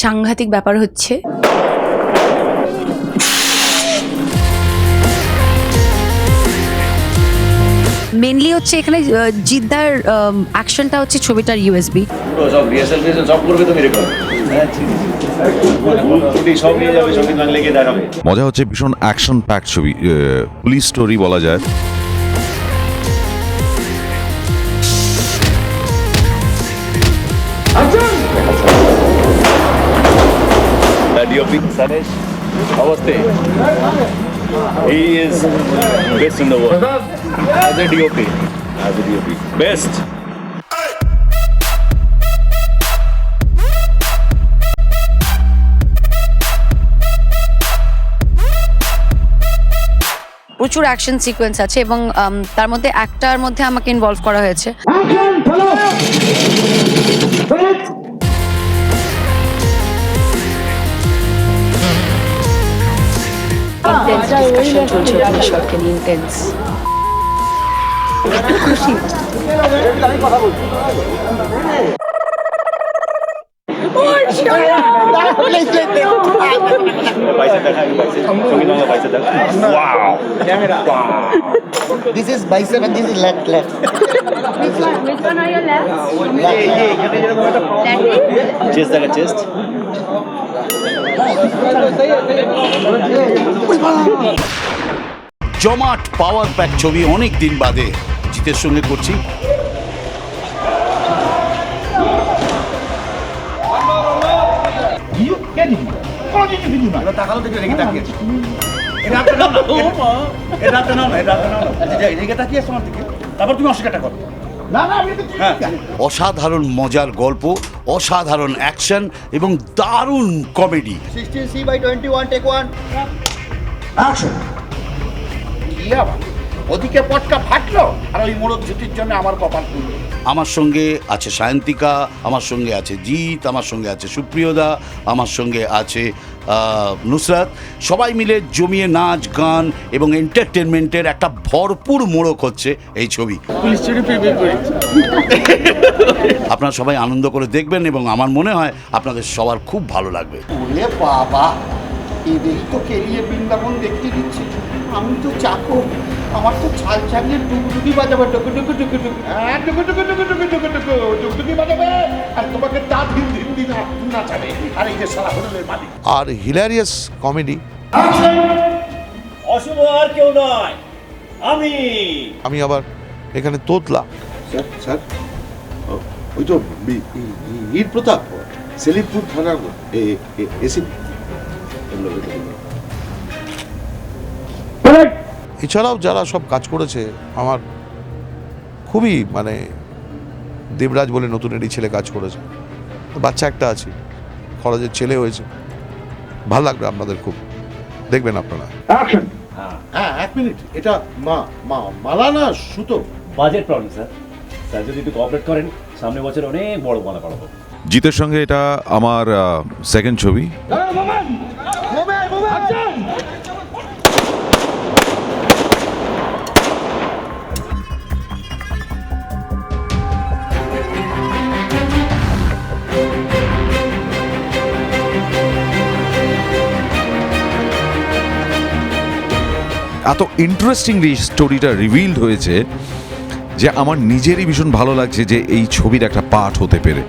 সাংঘাতিক ব্যাপার হচ্ছে। মেনলি হচ্ছে এখানে জিদ্দার অ্যাকশনটা হচ্ছে ছবিটার ইউএসবি। সব রিহার্সাল সব করবে তো এরকম মজা হচ্ছে, ভীষণ অ্যাকশন প্যাক ছবি, পুলিশ স্টোরি বলা যায়। ডিওপি সানেশ অবস্থে he is best in the world as a DOP best. প্রচুর অ্যাকশন সিকোয়েন্স আছে এবং তার মধ্যে একটার মধ্যে আমাকে ইনভলভ করা হয়েছে। This is bicep and this is left. Which one are your left? Chest দেখা chest জমাট পাওয়ার প্যাক ছবি অনেক দিন বাদে জিতের সঙ্গে করছি। অসাধারণ মজার গল্প, অসাধারণ অ্যাকশন এবং দারুণ কমেডি। 16C/21 take 1 action। ওদিকে পটকা ফাটলো আর ওই মোড়ক জুতির জন্য আমার কপাল খুললো। আমার সঙ্গে আছে সায়ন্তিকা, আমার সঙ্গে আছে জিৎ, আমার সঙ্গে আছে সুপ্রিয়দা, আমার সঙ্গে আছে নুসরাত। সবাই মিলে জমিয়ে নাচ গান এবং এন্টারটেনমেন্টের একটা ভরপুর মোড়ক হচ্ছে এই ছবি। আপনারা সবাই আনন্দ করে দেখবেন এবং আমার মনে হয় আপনাদের সবার খুব ভালো লাগবে। ওরে বাবা, এদেরই তো কেরিয়ে বৃন্দাবন দেখতে দিচ্ছে। আমি তো চাকর, আমার তো ছাল ছাড়িয়ে ডুগডুগি বাজাবে, ডুগডুগি বাজাবে আর তোমাকে তা দিন নাচাবে। আর এই যে সারা হোটেলের মালিক আর হিলারিয়াস কমেডি। অশুভ আর কেউ নয়, আমি আবার এখানে তোতলা। স্যার ওই তো বীর প্রতাপ সেলিমপুর থানার এসিপি। এছাড়াও যারা সব কাজ করেছে আমার খুবই দেবরাজ বলে নতুন একটি ছেলে কাজ করেছে, বাচ্চা একটা আছে, খরচের ছেলে হয়েছে। ভালো লাগবে আপনাদের খুব, দেখবেন আপনারা। হ্যাঁ 1 মিনিট, এটা মালা না সুতো? বাজেট প্রবলেম স্যার, যদি একটু কোঅপারেট করেন সামনের বছর অনেক বড় মালা পাঠাবো। জিতের সঙ্গে এটা আমার সেকেন্ড ছবি। এত ইন্টারেস্টিংলি স্টোরিটা রিভিলড হয়েছে যে আমার নিজেরই ভীষণ ভালো লাগছে যে এই ছবির একটা পার্ট হতে পেরে।